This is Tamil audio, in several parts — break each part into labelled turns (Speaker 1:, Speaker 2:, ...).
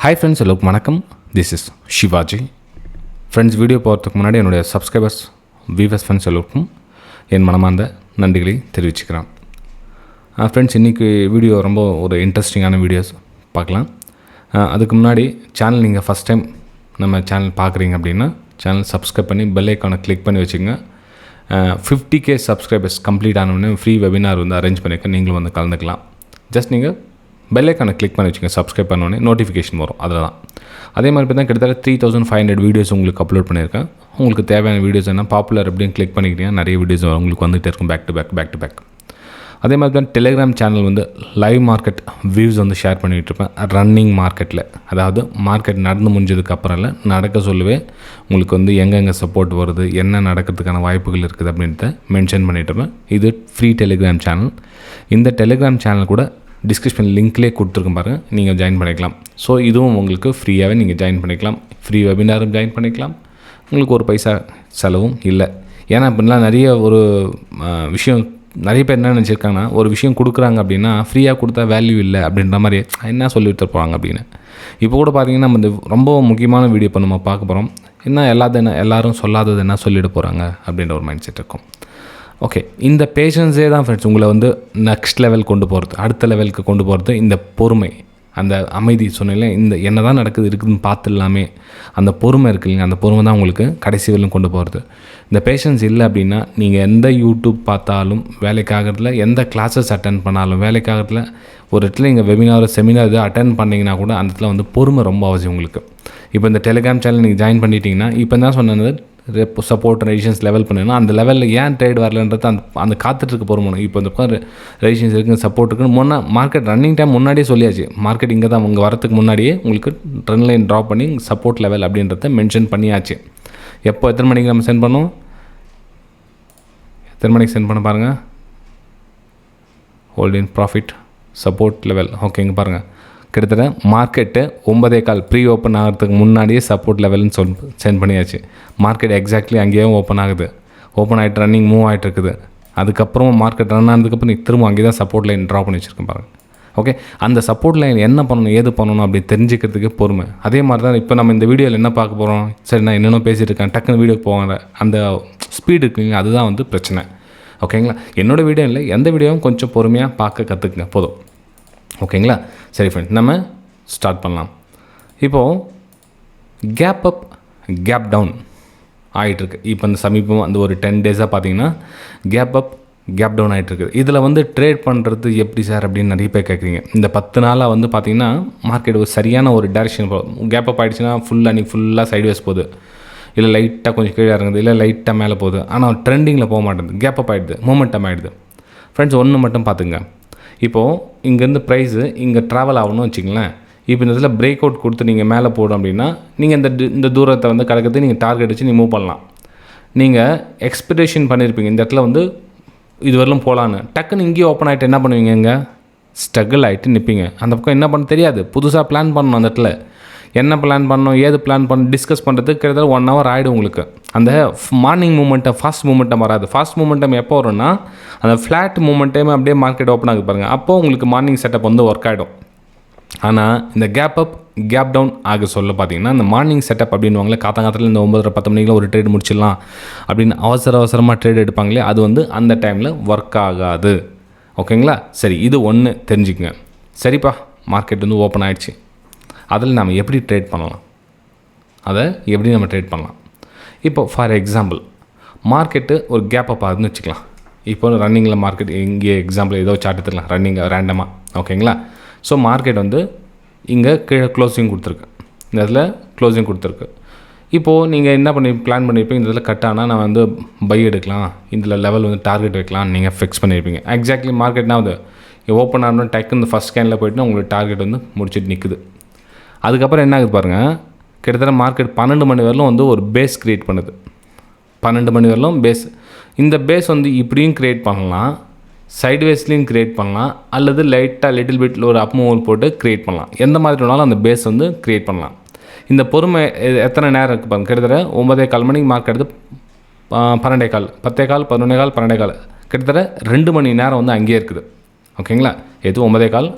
Speaker 1: ஹாய் ஃப்ரெண்ட்ஸ், எல்லோருக்கும் வணக்கம். This is Shivaji. Friends, video போகிறதுக்கு முன்னாடி என்னுடைய சப்ஸ்கிரைபர்ஸ், வியூவர்ஸ், ஃப்ரெண்ட்ஸ் எல்லோருக்கும் என் மனமார்ந்த நன்றிகளை தெரிவிச்சுக்கிறேன். ஃப்ரெண்ட்ஸ், இன்றைக்கி வீடியோ ரொம்ப ஒரு இன்ட்ரெஸ்டிங்கான வீடியோஸ் பார்க்கலாம். அதுக்கு முன்னாடி சேனல் நீங்கள் ஃபஸ்ட் டைம் நம்ம சேனல் பார்க்குறீங்க அப்படின்னா சேனல் சப்ஸ்கிரைப் பண்ணி பெல் ஐக்கானை கிளிக் பண்ணி வச்சுங்க. 50K சப்ஸ்கிரைபர்ஸ் கம்ப்ளீட் ஆனவுடனே ஃப்ரீ வெபினார் வந்து அரேஞ்ச் பண்ணியிருக்கேன். நீங்களும் வந்து கலந்துக்கலாம். ஜஸ்ட் நீங்கள் பெல் ஐக்கானை கிளிக் பண்ணி வச்சுங்க. சப்ஸ்கிரைப் பண்ணோடனே நோட்டிஃபிகேஷன் வரும். அதில் தான் அதே மாதிரி பார்த்தா கிட்டத்தட்ட 3500 வீடியோஸ் உங்களுக்கு அப்லோட் பண்ணியிருக்கேன். உங்களுக்கு தேவையான வீடியோஸ் என்ன பாப்புலர் அப்படின்னு கிளிக் பண்ணிக்கிட்டீங்கன்னா நிறைய வீடியோஸ் உங்களுக்கு வந்துகிட்டே இருக்கும், பேக் டு பேக். அதே மாதிரி தான் டெலிகிராம் சேனல் வந்து லைவ் மார்க்கெட் வியூஸ் வந்து ஷேர் பண்ணிகிட்டு இருப்பேன். ரன்னிங் மார்க்கெட்டில், அதாவது மார்க்கெட் நடந்து முடிஞ்சதுக்கு அப்புறம் இல்லை, நடக்க சொல்லவே உங்களுக்கு வந்து எங்கெங்கே சப்போர்ட் வருது, என்ன நடக்கிறதுக்கான வாய்ப்புகள் இருக்குது அப்படின்றத மென்ஷன் பண்ணிகிட்டு இருப்பேன். இது ஃப்ரீ டெலிகிராம் சேனல். இந்த டெலிகிராம் சேனல் கூட டிஸ்கிரிப்ஷன் லிங்க்லேயே கொடுத்துருக்கேன் பாருங்கள், நீங்கள் ஜாயின் பண்ணிக்கலாம். ஸோ இதுவும் உங்களுக்கு ஃப்ரீயாகவே நீங்கள் ஜாயின் பண்ணிக்கலாம். ஃப்ரீ வெபினாரும் ஜாயின் பண்ணிக்கலாம். உங்களுக்கு ஒரு பைசா செலவும் இல்லை. ஏன்னா இப்படிலாம் நிறைய ஒரு விஷயம் நிறைய பேர் என்ன நினச்சிருக்காங்கன்னா, ஒரு விஷயம் கொடுக்குறாங்க அப்படின்னா ஃப்ரீயாக கொடுத்தா வேல்யூ இல்லை அப்படின்ற மாதிரி என்ன சொல்லிட்டு போகிறாங்க அப்படின்னு. இப்போ கூட பார்த்தீங்கன்னா நம்ம இந்த ரொம்ப முக்கியமான வீடியோ இப்போ நம்ம பார்க்க போகிறோம். எல்லோரும் சொல்லாதது என்ன சொல்லிட்டு போகிறாங்க அப்படின்ற ஒரு மைண்ட் செட் இருக்கும். ஓகே, இந்த பேஷன்ஸே தான் ஃப்ரெண்ட்ஸ் உங்களை வந்து நெக்ஸ்ட் லெவல் கொண்டு போகிறது, அடுத்த லெவலுக்கு கொண்டு போகிறது. இந்த பொறுமை, அந்த அமைதி சொன்னீங்களே, இந்த என்ன தான் இருக்குதுன்னு பார்த்துடலாமே, அந்த பொறுமை இருக்குது இல்லைங்க, அந்த பொறுமை தான் உங்களுக்கு கடைசி வரையிலும் கொண்டு போகிறது. இந்த பேஷன்ஸ் இல்லை அப்படின்னா நீங்கள் எந்த யூடியூப் பார்த்தாலும் வேலைக்காகிறதுல, எந்த கிளாஸஸ் அட்டன் பண்ணாலும் வேலைக்காகிறதுல, ஒரு இடத்துல நீங்கள் வெபினார் செமினார் இது அட்டன் பண்ணிங்கன்னா கூட அந்த இடத்துல வந்து பொறுமை ரொம்ப அவசியம் உங்களுக்கு. இப்போ இந்த டெலிகிராம் சேனல் நீங்கள் ஜாயின் பண்ணிட்டீங்கன்னா, இப்போ தான் சொன்னது சப்போர்ட் ரெசிஸ்டன்ஸ் லெவல் பண்ணணும். அந்த லெவலில் ஏன் ட்ரேட் வரலன்றது அந்த காத்துட்ருக்கு பொறுமணும். இப்போ இந்த பக்கம் ரெசிஸ்டன்ஸ் இருக்குது, சப்போர்ட் இருக்குன்னு மார்க்கெட் ரன்னிங் டைம் முன்னாடியே சொல்லியாச்சு. மார்க்கெட் இங்கே தான் உங்கள் வரத்துக்கு முன்னாடியே உங்களுக்கு ட்ரெண்ட் லைன் ட்ராப் பண்ணி சப்போர்ட் லெவல் அப்படின்றத மென்ஷன் பண்ணியாச்சு. எப்போ எத்தனை மணிக்கு நம்ம சென்ட் பண்ணோம், எத்தனை மணிக்கு சென்ட் பண்ண பாருங்கள். ஹோல்ட் இன் ப்ராஃபிட் சப்போர்ட் லெவல். ஓகே, இங்கே பாருங்கள், கிட்டத்தட்ட மார்க்கெட்டு 9:15 ப்ரீ ஓப்பன் ஆகிறதுக்கு முன்னாடியே சப்போர்ட் லெவல்னு சென்ட் பண்ணியாச்சு. மார்க்கெட் எக்ஸாக்ட்லி அங்கேயே ஓப்பன் ஆகுது, ஓப்பன் ஆகிட்டு ரன்னிங் மூவ் ஆகிட்டு இருக்குது. அதுக்கப்புறம் மார்க்கெட் ரன் ஆனதுக்கப்புறம் நீ திரும்ப அங்கே தான் சப்போர்ட் லைன் ட்ரா பண்ணி வச்சுருக்கேன் பாருங்கள். ஓகே, அந்த சப்போர்ட் லைன் என்ன பண்ணணும், ஏது பண்ணணும் அப்படி தெரிஞ்சுக்கிறதுக்கு பொறுமை. அதே மாதிரி தான் இப்போ நம்ம இந்த வீடியோவில் என்ன பார்க்க போகிறோம். சரி, நான் என்னென்ன பேசிகிட்டு இருக்கேன், டக்குன்னு வீடியோக்கு போவாங்க, அந்த ஸ்பீடு இருக்குங்க, அதுதான் வந்து பிரச்சனை. ஓகேங்களா, என்னோடய வீடியோ இல்லை, எந்த வீடியோவும் கொஞ்சம் பொறுமையாக பார்க்க கற்றுக்குங்க போதும். ஓகேங்களா, சரி ஃப்ரெண்ட், நம்ம ஸ்டார்ட் பண்ணலாம். இப்போது கேப் அப் கேப் டவுன் ஆகிட்டுருக்கு. இப்போ இந்த சமீபம் அந்த ஒரு 10 டேஸாக பார்த்தீங்கன்னா கேப் அப் கேப் டவுன் ஆகிட்டுருக்குது. இதில் வந்து ட்ரேட் பண்ணுறது எப்படி சார் அப்படின்னு நிறைய பேர் கேட்குறீங்க. இந்த 10 நாளாக வந்து பார்த்திங்கன்னா மார்க்கெட் ஒரு சரியான ஒரு டைரெக்ஷன் போகும். கேப் அப் ஆகிடுச்சுன்னா அன்றைக்கி ஃபுல்லாக சைட்வேஸ் போகுது, இல்லை லைட்டாக கொஞ்சம் கீழே இறங்குது, இல்லை லைட்டாக மேலே போகுது. ஆனால் ட்ரெண்டிங்கில் போக மாட்டேங்குது, கேப் அப் ஆகிடுது, மூமெண்டம் ஆகிடுது. ஃப்ரெண்ட்ஸ், ஒன்று மட்டும் பார்த்துங்க. இப்போது இங்கேருந்து ப்ரைஸு இங்கே ட்ராவல் ஆகணும்னு வச்சிங்களேன். இப்போ இந்த இதில் பிரேக் அவுட் கொடுத்து நீங்கள் மேலே போடும் அப்படின்னா நீங்கள் இந்த தூரத்தை வந்து கடக்கிறது நீங்கள் டார்கெட் வச்சு நீங்கள் மூவ் பண்ணலாம். நீங்கள் எக்ஸ்பெக்டேஷன் பண்ணியிருப்பீங்க இந்த இடத்துல வந்து இது வரலும் போகலான்னு. டக்குன்னு இங்கேயே ஓப்பன் ஆகிட்டு என்ன பண்ணுவீங்க, இங்கே ஸ்ட்ரகிள் ஆகிட்டு நிற்பீங்க. அந்த பக்கம் என்ன பண்ண தெரியாது, புதுசாக பிளான் பண்ணணும். அந்த இடத்துல என்ன பிளான் பண்ணணும், ஏது பிளான் பண்ணணும் டிஸ்கஸ் பண்ணுறதுக்கு கிட்டத்தட்ட 1 hour ஆகிடும் உங்களுக்கு. அந்த மார்னிங் மூமெண்ட்டம் ஃபாஸ்ட் மூமெண்டம் வராது. ஃபாஸ்ட் மூமெண்டம் எப்போ வரும்னா அந்த ஃப்ளாட் மூமெண்டையும் அப்படியே மார்க்கெட் ஓப்பன் ஆகுது பாருங்கள், அப்போது உங்களுக்கு மார்னிங் செட்டப் வந்து ஒர்க் ஆகிடும். ஆனால் இந்த கேப் அப் கேப் டவுன் ஆக சொல்ல பார்த்தீங்கன்னா இந்த மார்னிங் செட்டப் அப்படின்வாங்களே, காத்தாங்கத்தில் இந்த 9:30-10 மணிக்கெலாம் ஒரு ட்ரேட் முடிச்சிடலாம் அப்படின்னு அவசரமாக ட்ரேட் எடுப்பாங்களே, அது வந்து அந்த டைமில் ஒர்க் ஆகாது. ஓகேங்களா, சரி, இது ஒன்று தெரிஞ்சுக்கங்க. சரிப்பா, மார்க்கெட் வந்து ஓப்பன் ஆகிடுச்சு, அதில் நம்ம எப்படி ட்ரேட் பண்ணலாம், அதை எப்படி நம்ம ட்ரேட் பண்ணலாம். இப்போ ஃபார் எக்ஸாம்பிள் மார்க்கெட்டு ஒரு கேப் அப் ஆகுதுன்னு வச்சுக்கலாம். இப்போ ரன்னிங்கில் மார்க்கெட் இங்கே எக்ஸாம்பிள் ஏதோ சார்ட் எடுத்துக்கலாம், ரன்னிங் ரேண்டமாக. ஓகேங்களா, ஸோ மார்க்கெட் வந்து இங்கே கீழே க்ளோசிங் கொடுத்துருக்கு, இந்த இடத்துல க்ளோசிங் கொடுத்துருக்கு. இப்போது நீங்கள் என்ன பிளான் பண்ணியிருப்பீங்க, இந்த இதில் கட் ஆனால் நான் வந்து பை எடுக்கலாம், இதில் லெவல் வந்து டார்கெட் வைக்கலாம் நீங்கள் ஃபிக்ஸ் பண்ணியிருப்பீங்க. எக்ஸாக்ட்லி மார்க்கெட்னா அது ஓப்பன் ஆகணும், டக்குன்னு இந்த ஃபஸ்ட் ஸ்கேனில் போய்ட்டுனா உங்களுக்கு டார்கெட் வந்து முடிச்சுட்டு நிற்குது. அதுக்கப்புறம் என்ன ஆகுது பாருங்கள், கிட்டத்தட்ட மார்க்கெட் 12 மணி வரலும் வந்து ஒரு பேஸ் க்ரியேட் பண்ணுது. 12 மணி வரலும் பேஸ். இந்த பேஸ் வந்து இப்படியும் க்ரியேட் பண்ணலாம், சைட்வேஸ்லேயும் க்ரியேட் பண்ணலாம், அல்லது லைட்டாக லிட்டில் பிட்டில் ஒரு அப் மூவ் போட்டு க்ரியேட் பண்ணலாம். எந்த மாதிரி வேணாலும் அந்த பேஸ் வந்து க்ரியேட் பண்ணலாம். இந்த பொறுமை எத்தனை நேரம் இருக்குது பாருங்கள். கிட்டத்தட்ட 9:15 மணிக்கு மார்க் எடுத்து 12:15 10:15 11:15 12:15 கிட்டத்தட்ட 2 மணி நேரம் வந்து அங்கேயே இருக்குது. ஓகேங்களா, எது 9:15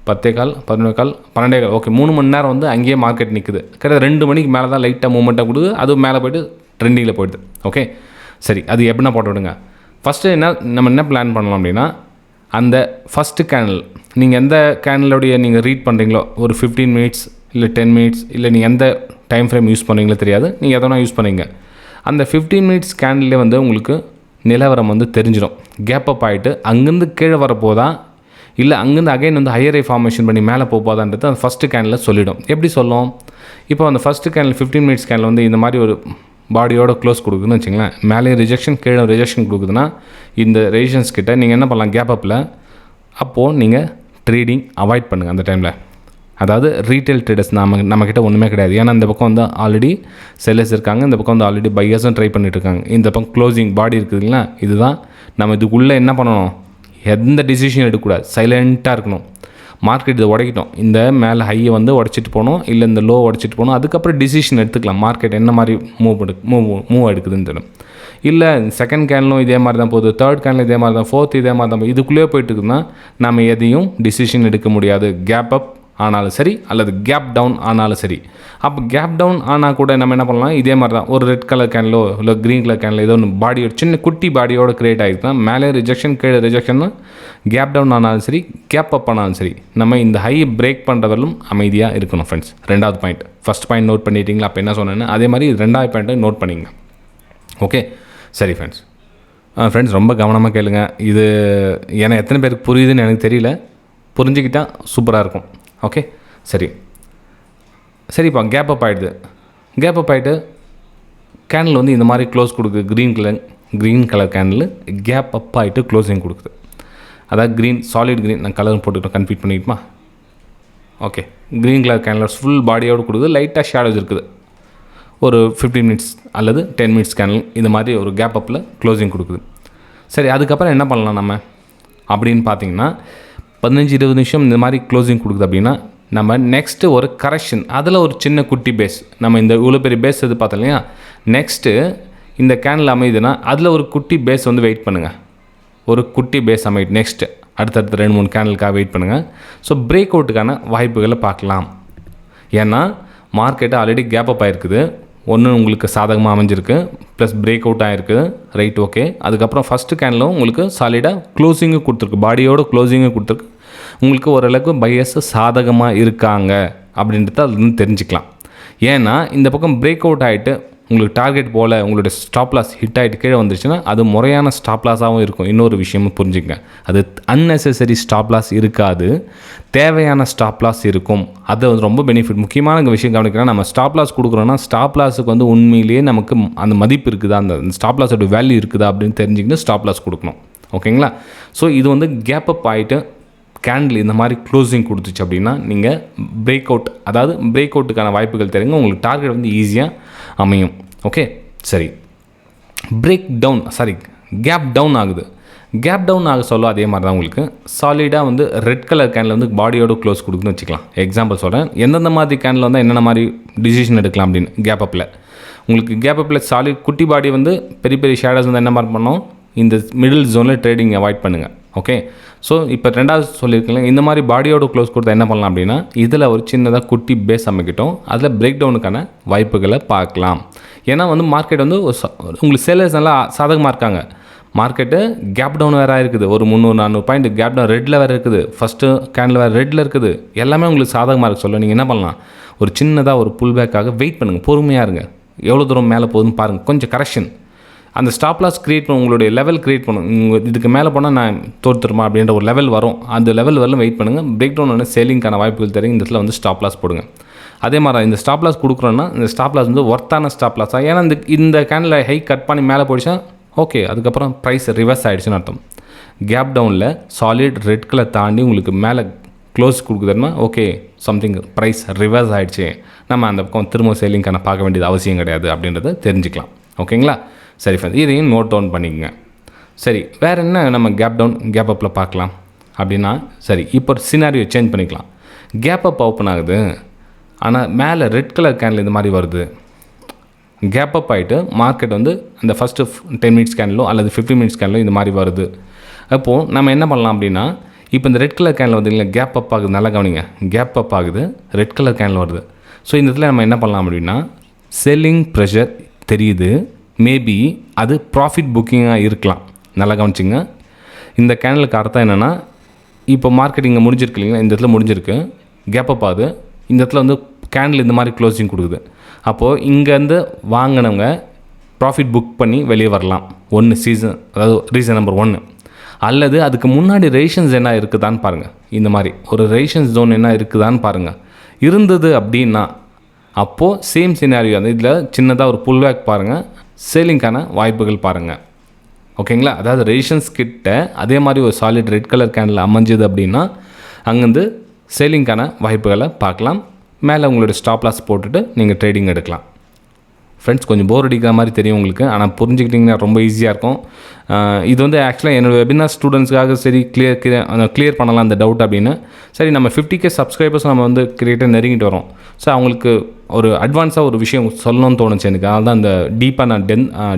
Speaker 1: 10:15, 11:15, 12:15. ஓகே 3 மணி நேரம் வந்து அங்கேயே மார்க்கெட் நிற்குது. கிட்டத்தட்ட 2 மணிக்கு மேலே தான் லைட்டாக மூவ்மெண்ட்டாக கொடுக்குது. அதுவும் மேலே போய்ட்டு ட்ரெண்டிங்கில் போயிடுது. ஓகே சரி, அது எப்படின்னா போட்டு விடுங்க. ஃபஸ்ட்டு நம்ம என்ன பிளான் பண்ணலாம் அப்படின்னா, அந்த ஃபஸ்ட்டு கேனல் நீங்கள் எந்த கேனலோடைய நீங்கள் ரீட் பண்ணுறீங்களோ ஒரு 15 மினிட்ஸ் இல்லை 10 மினிட்ஸ் இல்லை நீங்கள் எந்த டைம் ஃப்ரேம் யூஸ் பண்ணுறீங்களோ தெரியாது, நீங்கள் எதனா யூஸ் பண்ணுங்க. அந்த 15 மினிட்ஸ் கேனல்லே வந்து உங்களுக்கு நிலவரம் வந்து தெரிஞ்சிடும். கேப் அப் ஆகிட்டு அங்கேருந்து கீழே வரப்போதா இல்லை அங்கேருந்து அகைன் வந்து ஹையர் ஐ ஃபார்மேஷன் பண்ணி மேலே போதான்றது அந்த ஃபஸ்ட்டு கேனில் சொல்லிடும். எப்படி சொல்லும்? இப்போ அந்த ஃபஸ்ட்டு கேனில் 15 மினிட்ஸ் கேனில் வந்து இந்த மாதிரி ஒரு பாடியோட க்ளோஸ் கொடுக்குதுன்னு வச்சுங்களேன், மேலே ரிஜெக்ஷன் கீழே ரிஜெக்ஷன் கொடுக்குதுன்னா இந்த ரெசிஸ்டன்ஸ் கிட்ட நீங்கள் என்ன பண்ணலாம், கேப் அப்பில் அப்போது நீங்கள் ட்ரேடிங் அவாய்ட் பண்ணுங்கள் அந்த டைமில். அதாவது ரீட்டைல் ட்ரேடர்ஸ் நம்மக்கிட்ட ஒன்றுமே கிடையாது. ஏன்னா இந்த பக்கம் வந்து ஆல்ரெடி செல்லர்ஸ் இருக்காங்க, இந்த பக்கம் வந்து ஆல்ரெடி பையர்ஸும் ட்ரை பண்ணிட்டு இருக்காங்க. இந்த பக்கம் க்ளோசிங் பாடி இருக்குதுங்களா, இதுதான் நம்ம இதுக்குள்ளே என்ன பண்ணணும், எந்த டிசிஷன் எடுக்கக்கூடாது, சைலண்ட்டாக இருக்கணும். மார்க்கெட் இதை உடைக்கிட்டோம், இந்த மேலே ஹையை வந்து உடச்சிட்டு போகணும், இல்லை இந்த லோ உடச்சிட்டு போகணும், அதுக்கப்புறம் டிசிஷன் எடுத்துக்கலாம் மார்க்கெட் என்ன மாதிரி மூவ் எடுக்குதுன்னு தெரியும். இல்லை செகண்ட் கேனலும் இதே மாதிரி தான் போகுது, தேர்ட் கேனலும் இதே மாதிரி தான், ஃபோர்த் இதே மாதிரி தான், இதுக்குள்ளேயே போயிட்டு இருக்குதுன்னா நம்ம எதையும் டிசிஷன் எடுக்க முடியாது. கேப் அப் ஆனாலும் சரி அல்லது கேப் டவுன் ஆனாலும் சரி. அப்போ கேப் டவுன் ஆனால் கூட நம்ம என்ன பண்ணலாம், இதே மாதிரி தான் ஒரு ரெட் கலர் கேனலோ இல்லை க்ரீன் கலர் கேனலோ ஏதோ ஒன்று பாடியோட சின்ன குட்டி பாடியோட க்ரியேட் ஆகிருக்குன்னா மேலே ரிஜெக்ஷன் கீழே ரிஜெக்ஷன், கேப் டவுன் ஆனாலும் சரி கேப் அப் ஆனாலும் சரி நம்ம இந்த ஹை பிரேக் பண்ணுறவர்களும் அமைதியாக இருக்கணும் ஃப்ரெண்ட்ஸ். ரெண்டாவது பாயிண்ட். ஃபஸ்ட் பாயிண்ட் நோட் பண்ணிட்டீங்களா, அப்போ என்ன சொன்னேன்னு அதே மாதிரி ரெண்டாவது பாயிண்ட்டை நோட் பண்ணிங்க. ஓகே சரி ஃப்ரெண்ட்ஸ். ஃப்ரெண்ட்ஸ் ரொம்ப கவனமாக கேளுங்க. இது ஏன்னா எத்தனை பேருக்கு புரியுதுன்னு எனக்கு தெரியல, புரிஞ்சுக்கிட்டால் சூப்பராக இருக்கும். ஓகே சரிப்பா கேப் அப் ஆகிடுது. கேப் அப் ஆகிட்டு கேண்டில் வந்து இந்த மாதிரி க்ளோஸ் கொடுக்குது. Green colour candle gap up ஆகிட்டு க்ளோசிங் கொடுக்குது. அதாவது க்ரீன் சாலிட் க்ரீன், நான் கலர் போட்டுக்கிட்டோம், கன்ஃபியூட் பண்ணிக்கிட்டுமா. Okay green colour candle full பாடியோடு கொடுக்குது, லைட்டாக ஷேடோஸ் இருக்குது. ஒரு 15 மினிட்ஸ் அல்லது 10 மினிட்ஸ் கேண்டில் இந்த மாதிரி ஒரு கேப் அப்பில் க்ளோசிங் கொடுக்குது. சரி அதுக்கப்புறம் என்ன பண்ணலாம் நம்ம அப்படின்னு பார்த்தீங்கன்னா, 15-20 நிமிஷம் இந்த மாதிரி க்ளோசிங் கொடுக்குது அப்படின்னா நம்ம நெக்ஸ்ட்டு ஒரு கரெக்ஷன், அதில் ஒரு சின்ன குட்டி பேஸ், நம்ம இந்த இவ்வளோ பெரிய பேஸ் எது பார்த்தோம் இல்லையா, நெக்ஸ்ட்டு இந்த கேனில் அமையுதுன்னா அதில் ஒரு குட்டி பேஸ் வந்து வெயிட் பண்ணுங்கள். ஒரு குட்டி பேஸ் அமைட்டு நெக்ஸ்ட்டு அடுத்தடுத்து 2-3 கேனலுக்காக வெயிட் பண்ணுங்கள். ஸோ பிரேக் அவுட்டுக்கான வாய்ப்புகளை பார்க்கலாம். ஏன்னா மார்க்கெட்டு ஆல்ரெடி கேப் அப் ஆகிருக்குது, ஒன்று உங்களுக்கு சாதகமாக அமைஞ்சிருக்கு, ப்ளஸ் பிரேக் அவுட் ஆகிருக்கு, ரைட் ஓகே. அதுக்கப்புறம் ஃபஸ்ட்டு கேனிலும் உங்களுக்கு சாலிடாக க்ளோசிங்கு கொடுத்துருக்கு, பாடியோட க்ளோசிங்கு கொடுத்துருக்கு. உங்களுக்கு ஓரளவுக்கு பையர்ஸ் சாதகமாக இருக்காங்க அப்படின்றத அதுலேருந்து தெரிஞ்சுக்கலாம். ஏன்னா இந்த பக்கம் பிரேக் அவுட் ஆகிட்டு உங்களுக்கு டார்கெட் போல் உங்களுடைய ஸ்டாப் லாஸ் ஹிட் ஆகிட்டு கீழே வந்துருச்சுன்னா அது முறையான ஸ்டாப் லாஸாகவும் இருக்கும். இன்னொரு விஷயமும் புரிஞ்சுங்க, அது அன்னெசரி ஸ்டாப் லாஸ் இருக்காது, தேவையான ஸ்டாப் லாஸ் இருக்கும். அது வந்து ரொம்ப பெனிஃபிட். முக்கியமான விஷயம் கவனிக்கலாம், நம்ம ஸ்டாப் லாஸ் கொடுக்குறோன்னா ஸ்டாப் லாஸுக்கு வந்து உண்மையிலேயே நமக்கு அந்த மதிப்பு இருக்குதா, அந்த ஸ்டாப் லாஸோட வேல்யூ இருக்குதா அப்படின்னு தெரிஞ்சுக்கிட்டு ஸ்டாப் லாஸ் கொடுக்கணும். ஓகேங்களா? ஸோ இது வந்து கேப் அப் ஆகிட்டு கேண்டில் இந்த மாதிரி க்ளோசிங் கொடுத்துச்சு அப்படின்னா நீங்கள் பிரேக் அவுட், அதாவது பிரேக் அவுட்டுக்கான வாய்ப்புகள் தெரியுங்க, உங்களுக்கு டார்கெட் வந்து ஈஸியாக அமையும். ஓகே சரி. பிரேக் டவுன் கேப் டவுன் ஆகுது. கேப் டவுன் ஆக சொல்ல அதே மாதிரி தான் உங்களுக்கு சாலிடாக வந்து ரெட் கலர் கேனில் வந்து பாடியோட க்ளோஸ் கொடுக்குன்னு வச்சுக்கலாம். எக்ஸாம்பிள் சொல்கிறேன், எந்தெந்த மாதிரி கேனில் வந்து என்னென்ன மாதிரி டிசிஷன் எடுக்கலாம் அப்படின்னு. கேப் அப்பில் உங்களுக்கு கேப் அப்பில் சாலிட் குட்டி பாடி வந்து பெரிய பெரிய ஷேடோஸ் வந்து என்ன மாதிரி பண்ணோம், இந்த மிடில் ஜோனில் ட்ரேடிங் அவாய்ட் பண்ணுங்கள். ஓகே ஸோ இப்போ ரெண்டாவது சொல்லியிருக்கீங்க, இந்த மாதிரி பாடியோட க்ளோஸ் கொடுத்தா என்ன பண்ணலாம் அப்படின்னா இதில் ஒரு சின்னதாக குட்டி பேஸ் அமைக்கிட்டோம், அதில் பிரேக் டவுனுக்கான வாய்ப்புகளை பார்க்கலாம். ஏன்னா வந்து மார்க்கெட் வந்து உங்களுக்கு சேலர்ஸ் நல்லா சாதகமாக இருக்காங்க, மார்க்கெட்டு கேப் டவுன் வேறு இருக்குது, ஒரு 300-400 பாயிண்ட் கேப் டவுன் ரெட்டில் வேறு இருக்குது, ஃபஸ்ட்டு கேண்டில் வேறு ரெட்டில் இருக்குது, எல்லாமே உங்களுக்கு சாதகமாக இருக்குது. சொல்ல நீங்கள் என்ன பண்ணலாம், ஒரு சின்னதாக ஒரு புல் பேக்காக வெயிட் பண்ணுங்கள், பொறுமையாக இருங்க, எவ்வளோ தூரம் மேலே போகுதுன்னு பாருங்கள், கொஞ்சம் கரெக்ஷன், அந்த ஸ்டாப் லாஸ் க்ரியேட் பண்ண உங்களுடைய லெவல் க்ரியேட் பண்ணும். இதுக்கு மேலே போனால் நான் தோற்றுருமா அப்படின்ற ஒரு லெவல் வரும், அந்த லெவல் வரலும் வெயிட் பண்ணுங்கள். பிரேக் டவுன் வந்து சேலிங்கான வாய்ப்புகள் தெரியும், இந்த இடத்துல வந்து ஸ்டாப் லாஸ் போடுங்க. அதே மாதிரி இந்த ஸ்டாப் லாஸ் கொடுக்குறோன்னா இந்த ஸ்டாப் லாஸ் வந்து ஒர்த்தான ஸ்டாப் லாஸாக, ஏன்னா இந்த கேனில் ஹை கட் பண்ணி மேலே போயிடுச்சா ஓகே, அதுக்கப்புறம் ப்ரைஸ் ரிவர்ஸ் ஆகிடுச்சுன்னு அர்த்தம். கேப் டவுனில் சாலிட் ரெட் கலர் தாண்டி உங்களுக்கு மேலே க்ளோஸ் கொடுக்குதுன்னா ஓகே, சம்திங் ப்ரைஸ் ரிவர்ஸ் ஆகிடுச்சு, நம்ம அந்த பக்கம் திரும்ப சேலிங்கான பார்க்க வேண்டியது அவசியம் கிடையாது அப்படின்றத தெரிஞ்சுக்கலாம். ஓகேங்களா? சரி ஃப்ரெண்ட்ஸ், இதையும் நோட் டவுன் பண்ணிக்கங்க. சரி, வேறு என்ன நம்ம கேப் டவுன் கேப் அப்பில் பார்க்கலாம் அப்படின்னா, சரி இப்போ சினாரியோ சேஞ்ச் பண்ணிக்கலாம். கேப் அப் ஓப்பன் ஆகுது, ஆனால் மேலே ரெட் கலர் கேனில் இந்த மாதிரி வருது. கேப் அப் ஆகிட்டு மார்க்கெட் வந்து அந்த ஃபஸ்ட்டு 10 மினிட்ஸ் கேனிலோ அல்லது 15 மினிட்ஸ் கேனிலோ இந்த மாதிரி வருது. அப்போது நம்ம என்ன பண்ணலாம் அப்படின்னா, இப்போ இந்த ரெட் கலர் கேனில் வந்து கேப் அப் ஆகுது, நல்லா கவனிங்க, கேப் அப் ஆகுது, ரெட் கலர் கேனில் வருது. ஸோ இந்த இடத்துல நம்ம என்ன பண்ணலாம் அப்படின்னா, செல்லிங் ப்ரெஷர் தெரியுது, மேபி அது ப்ராஃபிட் புக்கிங்காக இருக்கலாம். நல்லா கவனிச்சிங்க. இந்த கேனலுக்கு அர்த்தம் என்னென்னா, இப்போ மார்க்கெட்டிங் முடிஞ்சிருக்கு இல்லைங்களா, இந்த இடத்துல முடிஞ்சிருக்கு, கேப் அப் ஆகுது, இந்த இடத்துல வந்து கேண்டில் இந்த மாதிரி க்ளோசிங் கொடுக்குது. அப்போது இங்கேருந்து வாங்கினவங்க ப்ராஃபிட் புக் பண்ணி வெளியே வரலாம். சீசன், அதாவது ரீசன் நம்பர் 1. அல்லது அதுக்கு முன்னாடி ரேஷன்ஸ் என்ன இருக்குதான்னு பாருங்கள். இந்த மாதிரி ஒரு ரேஷன்ஸ் ஜோன் என்ன இருக்குதான்னு பாருங்கள். இருந்தது அப்படின்னா அப்போது சேம் சினாரியோ, அந்த இதில் சின்னதாக ஒரு புல் பேக் பாருங்கள், சேலிங்கான வாய்ப்புகள் பாருங்கள். ஓகேங்களா? அதாவது ரேஷன்ஸ் கிட்ட அதே மாதிரி ஒரு சாலிட் ரெட் கலர் கேண்டில் அமைஞ்சது அப்படின்னா அங்கேருந்து சேலிங்கான வாய்ப்புகளை பார்க்கலாம். மேலே உங்களோட ஸ்டாப் லாஸ் போட்டுட்டு நீங்கள் ட்ரேடிங் எடுக்கலாம். ஃப்ரெண்ட்ஸ், கொஞ்சம் போர் அடிக்கிற மாதிரி தெரியும் உங்களுக்கு, ஆனால் புரிஞ்சுக்கிட்டிங்கன்னா ரொம்ப ஈஸியாக இருக்கும். இது வந்து ஆக்சுவலாக என்னோடய வெபினார் ஸ்டூடெண்ட்ஸ்க்காக சரி கிளியர் பண்ணலாம் அந்த டவுட் அப்படின்னு. சரி, நம்ம 50K சப்ஸ்கிரைபர்ஸ் நம்ம வந்து கிரியேட்டாக நெருங்கிட்டு வரோம். ஸோ அவங்களுக்கு ஒரு அட்வான்ஸாக ஒரு விஷயம் சொல்லணும்னு தோணுச்சு எனக்கு. அதனால தான் அந்த டீப்பாக நான்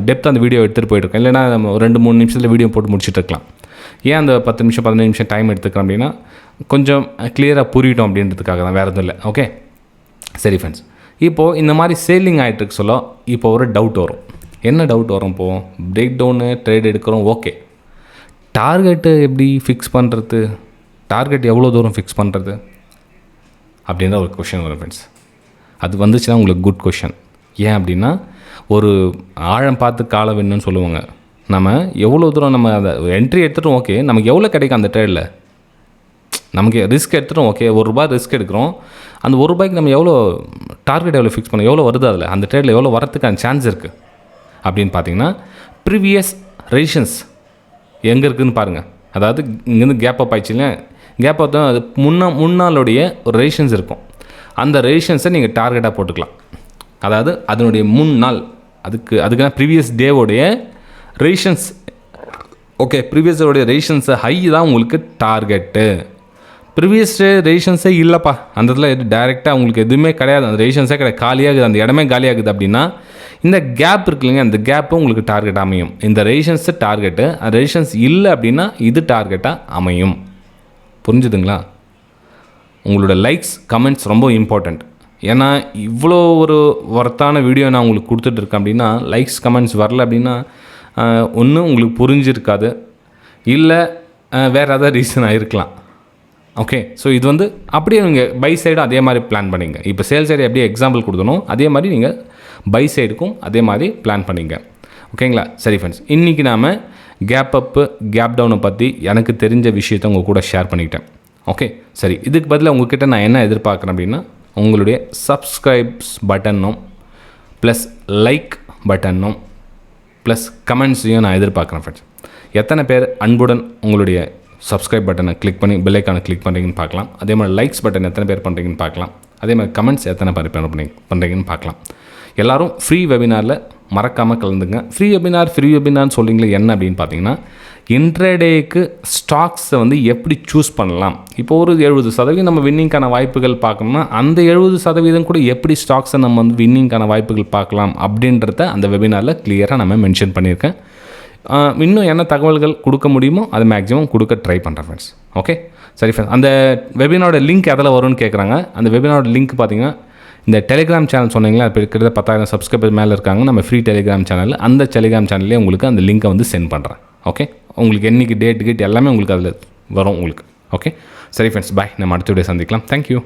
Speaker 1: டெப்த் அந்த வீடியோ எடுத்துகிட்டு போயிட்டுருக்கேன். இல்லைனா நம்ம 2-3 நிமிஷத்தில் வீடியோ போட்டு முடிச்சுட்டு இருக்கலாம். ஏன் அந்த 10 நிமிஷம் 15 நிமிஷம் டைம் எடுத்துக்கிறோம் அப்படின்னா, கொஞ்சம் கிளியராக புரியிட்டோம் அப்படின்றதுக்காக தான், வேறு எதுவும் இல்லை. ஓகே, சரி ஃப்ரெண்ட்ஸ், இப்போது இந்த மாதிரி சேலிங் ஆகிட்டுருக்கு சொல்ல இப்போ ஒரு டவுட் வரும். என்ன டவுட் வரும்? இப்போது பிரேக் டவுனு ட்ரேட் எடுக்கிறோம், ஓகே, டார்கெட்டு எப்படி ஃபிக்ஸ் பண்ணுறது, டார்கெட் எவ்வளோ தூரம் ஃபிக்ஸ் பண்ணுறது அப்படின்ற ஒரு கொஷின் வரும் ஃப்ரெண்ட்ஸ். அது வந்துச்சுன்னா உங்களுக்கு குட் கொஷின். ஏன் அப்படின்னா, ஒரு ஆழம் பார்த்து காலை வேணும்னு சொல்லுவாங்க. நம்ம எவ்வளோ தூரம் நம்ம அதை என்ட்ரி எடுத்துகிட்டோம், ஓகே, நமக்கு எவ்வளோ கிடைக்கும் அந்த ட்ரேடில், நமக்கு ரிஸ்க் எடுத்துகிட்டோம், ஓகே, ₹1 ரிஸ்க் எடுக்கிறோம், அந்த ₹1 நம்ம எவ்வளோ டார்கெட் எவ்வளோ ஃபிக்ஸ் பண்ணோம், எவ்வளோ வருது அதில், அந்த ட்ரேடில் எவ்வளோ வரத்துக்கான சான்ஸ் இருக்குது அப்படின்னு பார்த்தீங்கன்னா, ப்ரீவியஸ் ரேஷன்ஸ் எங்கே இருக்குதுன்னு பாருங்கள். அதாவது இங்கேருந்து கேப் அப் ஆயிடுச்சுன்னா, கேப் அப் தான் அது முன்னாளுடைய ஒரு ரேஷன்ஸ் இருக்கும். அந்த ரேஷன்ஸை நீங்கள் டார்கெட்டாக போட்டுக்கலாம். அதாவது அதனுடைய முன்னாள் அதுக்கான ப்ரீவியஸ் டேவோடைய ரேஷன்ஸ், ஓகே, ப்ரீவியஸோடைய ரேஷன்ஸை ஹை தான் உங்களுக்கு டார்கெட்டு. ப்ரீவியஸ் ரேஷன்ஸே இல்லைப்பா, அந்த இடத்துல டைரெக்டாக உங்களுக்கு எதுவுமே கிடையாது, அந்த ரேஷன்ஸே கிடையாது, காலியாகுது, அந்த இடமே காலியாகுது அப்படின்னா இந்த கேப் இருக்கு இல்லைங்க, அந்த கேப்பு உங்களுக்கு டார்கெட் அமையும். இந்த ரேஷன்ஸு டார்கெட்டு, ரேஷன்ஸ் இல்லை அப்படின்னா இது டார்கெட்டாக அமையும். புரிஞ்சுதுங்களா? உங்களோட லைக்ஸ் கமெண்ட்ஸ் ரொம்ப இம்பார்ட்டண்ட். ஏன்னா இவ்வளோ ஒரு ஒர்த்தான வீடியோ நான் உங்களுக்கு கொடுத்துட்ருக்கேன் அப்படின்னா, லைக்ஸ் கமெண்ட்ஸ் வரல அப்படின்னா ஒன்று உங்களுக்கு புரிஞ்சிருக்காது, இல்லை வேறு ஏதாவது ரீசனாக இருக்கலாம். ஓகே, ஸோ இது வந்து அப்படியே நீங்கள் பை சைடும் அதே மாதிரி பிளான் பண்ணிங்க. இப்போ சேல் சைடு அப்படியே எக்ஸாம்பிள் கொடுத்தணும், அதே மாதிரி நீங்கள் பை சைடுக்கும் அதே மாதிரி பிளான் பண்ணிங்க. ஓகேங்களா? சரி ஃப்ரெண்ட்ஸ், இன்றைக்கி நாம் கேப் அப்பு கேப் டவுனை பற்றி எனக்கு தெரிஞ்ச விஷயத்தை உங்கள் கூட ஷேர் பண்ணிக்கிட்டேன். ஓகே, சரி, இதுக்கு பதிலாக உங்கள்கிட்ட நான் என்ன எதிர்பார்க்குறேன் அப்படின்னா, உங்களுடைய சப்ஸ்கிரைப்ஸ் பட்டனும் ப்ளஸ் லைக் பட்டனும் ப்ளஸ் கமெண்ட்ஸையும் நான் எதிர்பார்க்குறேன் ஃப்ரெண்ட்ஸ். எத்தனை பேர் அன்புடன் உங்களுடைய சப்ஸ்கிரைப் பட்டனை கிளிக் பண்ணி பெல் ஐக்கானை கிளிக் பண்ணுறீங்கன்னு பார்க்கலாம். அதே மாதிரி லைக்ஸ் பட்டன் எத்தனை பேர் பண்ணுறீங்கன்னு பார்க்கலாம். அதே மாதிரி கமெண்ட்ஸ் எத்தனை பேர் பண்ணுறீங்கன்னு பார்க்கலாம். எல்லோரும் ஃப்ரீ வெபினாரில் மறக்காமல் கலந்துங்க. ஃப்ரீ வெபினார்னு சொல்லிங்களே என்ன அப்படின்னு பார்த்தீங்கன்னா, இன்ட்ரேடேக்கு ஸ்டாக்ஸை வந்து எப்படி சூஸ் பண்ணலாம். இப்போ ஒரு 70% நம்ம வின்னிங்கான வாய்ப்புகள் பார்க்கணும்னா, அந்த 70% கூட எப்படி ஸ்டாக்ஸை நம்ம வந்து வின்னிங்கான வாய்ப்புகள் பார்க்கலாம் அப்படின்றத அந்த வெபினாரில் கிளியராக நம்ம மென்ஷன் பண்ணியிருக்கேன். இன்னும் என்ன தகவல்கள் கொடுக்க முடியுமோ அதை மேக்ஸிமம் கொடுக்க ட்ரை பண்ணுறேன் ஃப்ரெண்ட்ஸ். ஓகே, சரி ஃப்ரெண்ட்ஸ், அந்த வெபினாரோட லிங்க் எதில் வரும்னு கேட்குறாங்க. அந்த வெபினாரோட லிங்க் பார்த்தீங்கன்னா, இந்த டெலிகிராம் சேனல் சொன்னீங்களா, இப்போ இருக்கிற 10,000 சப்ஸ்கிரைபர் மேலே இருக்காங்க நம்ம ஃப்ரீ டெலிகிராம் சேனல், அந்த டெலிகிராம் சேனல்லே உங்களுக்கு அந்த லிங்க்கை வந்து சென்ட் பண்ணுறேன். ஓகே, உங்களுக்கு என்றைக்கு டேட் எல்லாமே உங்களுக்கு அதில் வரும் உங்களுக்கு. ஓகே, சரி ஃப்ரெண்ட்ஸ், பாய், நம்ம அடுத்த வீடியோ சந்திக்கலாம். தேங்க்யூ.